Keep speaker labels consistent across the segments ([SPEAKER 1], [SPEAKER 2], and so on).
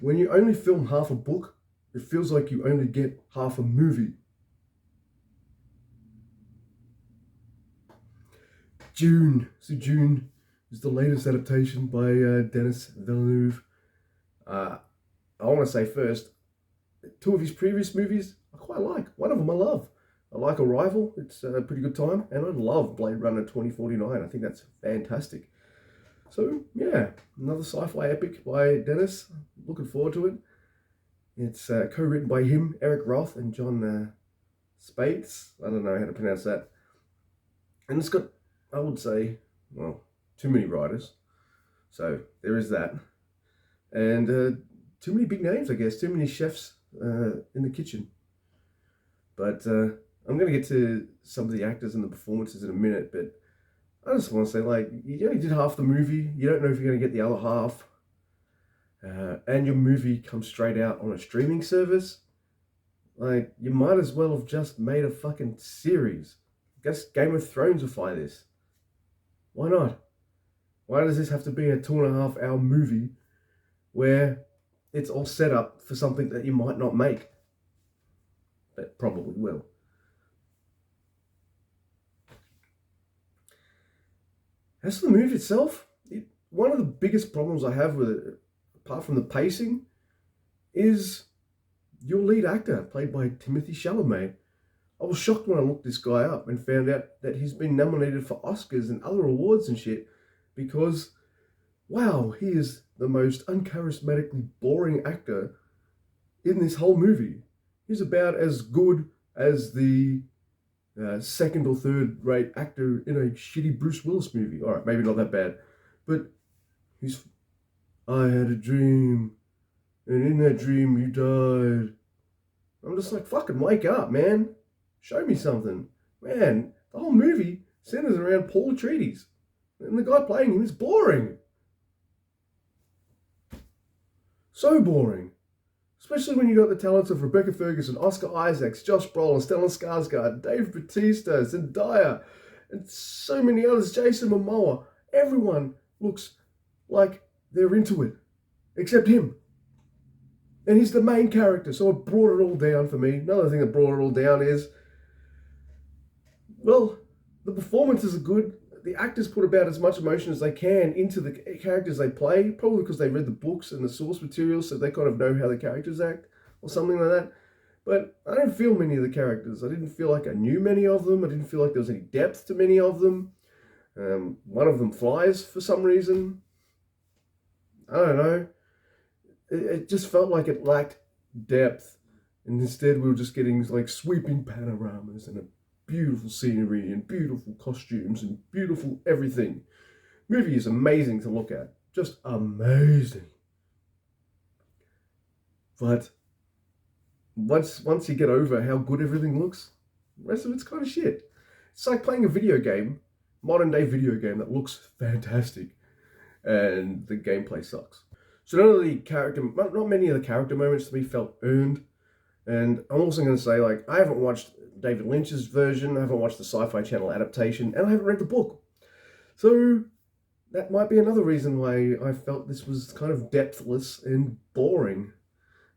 [SPEAKER 1] When you only film half a book, it feels like you only get half a movie. Dune. So Dune is the latest adaptation by Denis Villeneuve. I want to say first, two of his previous movies I quite like. One of them I love. I like Arrival. It's a pretty good time. And I love Blade Runner 2049. I think that's fantastic. So, yeah, another sci-fi epic by Dennis. Looking forward to it. It's co-written by him, Eric Roth, and John Spates. I don't know how to pronounce that. And it's got, I would say, well, too many writers. So there is that. And too many big names, I guess. Too many chefs in the kitchen. But I'm going to get to some of the actors and the performances in a minute. But I just want to say, like, you only did half the movie. You don't know if you're going to get the other half. And your movie comes straight out on a streaming service. Like, you might as well have just made a fucking series. I guess Game of Thrones will fly this. Why not? Why does this have to be a 2.5 hour movie where it's all set up for something that you might not make? But probably will. As for the movie itself, one of the biggest problems I have with it, apart from the pacing, is your lead actor, played by Timothée Chalamet. I was shocked when I looked this guy up and found out that he's been nominated for Oscars and other awards and shit because, wow, he is the most uncharismatically boring actor in this whole movie. He's about as good as the second or third rate actor in a shitty Bruce Willis movie. All right, maybe not that bad, but he's, I had a dream, and in that dream you died. I'm just like, fucking wake up, man. Show me something. Man, the whole movie centers around Paul Atreides. And the guy playing him is boring. So boring. Especially when you got the talents of Rebecca Ferguson, Oscar Isaacs, Josh Brolin, Stellan Skarsgård, Dave Bautista, Zendaya, and so many others, Jason Momoa. Everyone looks like they're into it. Except him. And he's the main character, so it brought it all down for me. Another thing that brought it all down is, well, the performances are good. The actors put about as much emotion as they can into the characters they play, probably because they read the books and the source material, so they kind of know how the characters act, or something like that. But I didn't feel many of the characters. I didn't feel like I knew many of them. I didn't feel like there was any depth to many of them. One of them flies for some reason. I don't know. It just felt like it lacked depth. And instead we were just getting like sweeping panoramas and a beautiful scenery and beautiful costumes and beautiful everything. Movie is amazing to look at. Just amazing. But once you get over how good everything looks, the rest of it's kind of shit. It's like playing a video game, modern day video game that looks fantastic, and the gameplay sucks. So not many of the character moments to me felt earned. And I'm also going to say, like, I haven't watched David Lynch's version, I haven't watched the Sci-Fi Channel adaptation, and I haven't read the book. So that might be another reason why I felt this was kind of depthless and boring.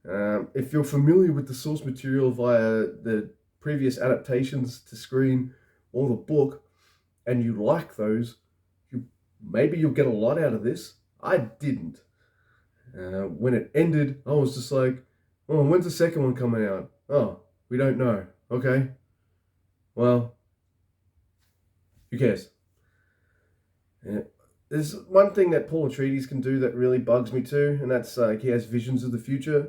[SPEAKER 1] If you're familiar with the source material via the previous adaptations to screen or the book, and you like those, maybe you'll get a lot out of this. I didn't. When it ended, I was just like, oh, when's the second one coming out? Oh, we don't know. Okay. Well, who cares? There's one thing that Paul Atreides can do that really bugs me too, and that's like he has visions of the future.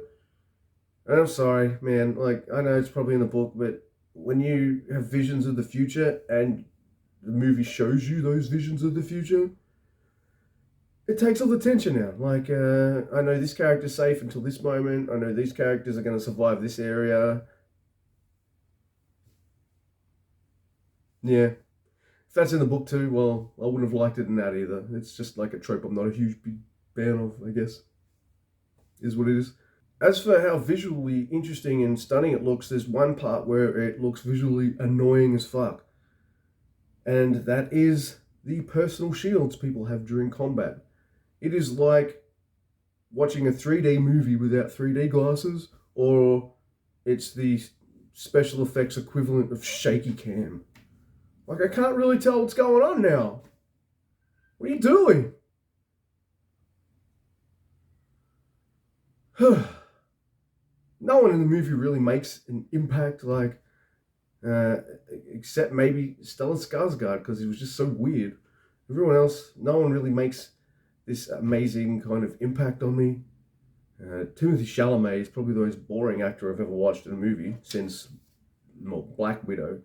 [SPEAKER 1] And I'm sorry, man, like, I know it's probably in the book, but when you have visions of the future and the movie shows you those visions of the future, it takes all the tension out. Like, I know this character's safe until this moment. I know these characters are going to survive this area. Yeah. If that's in the book too, well, I wouldn't have liked it in that either. It's just like a trope I'm not a huge big fan of, I guess. Is what it is. As for how visually interesting and stunning it looks, there's one part where it looks visually annoying as fuck. And that is the personal shields people have during combat. It is like watching a 3D movie without 3D glasses, or it's the special effects equivalent of shaky cam. Like, I can't really tell what's going on now. What are you doing? No one in the movie really makes an impact, like, except maybe Stellan Skarsgård, because he was just so weird. Everyone else, no one really makes this amazing kind of impact on me. Timothy Chalamet is probably the most boring actor I've ever watched in a movie since, well, Black Widow.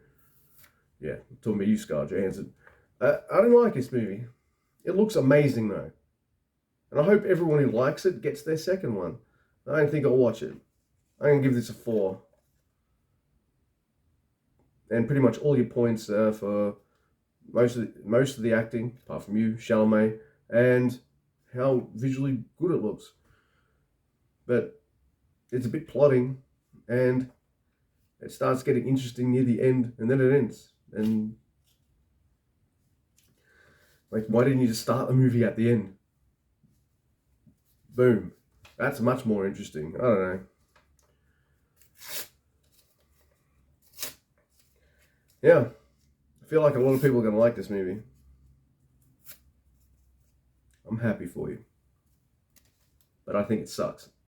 [SPEAKER 1] Yeah, I'm talking about you, Scarlett Johansson. I didn't like this movie. It looks amazing though, and I hope everyone who likes it gets their second one. I don't think I'll watch it. I'm gonna give this a 4. And pretty much all your points for most of the acting, apart from you, Chalamet, and how visually good it looks. But it's a bit plotting, and it starts getting interesting near the end, and then it ends. And like, why didn't you just start the movie at the end? Boom. That's much more interesting. I don't know. Yeah, I feel like a lot of people are going to like this movie. I'm happy for you. But I think it sucks.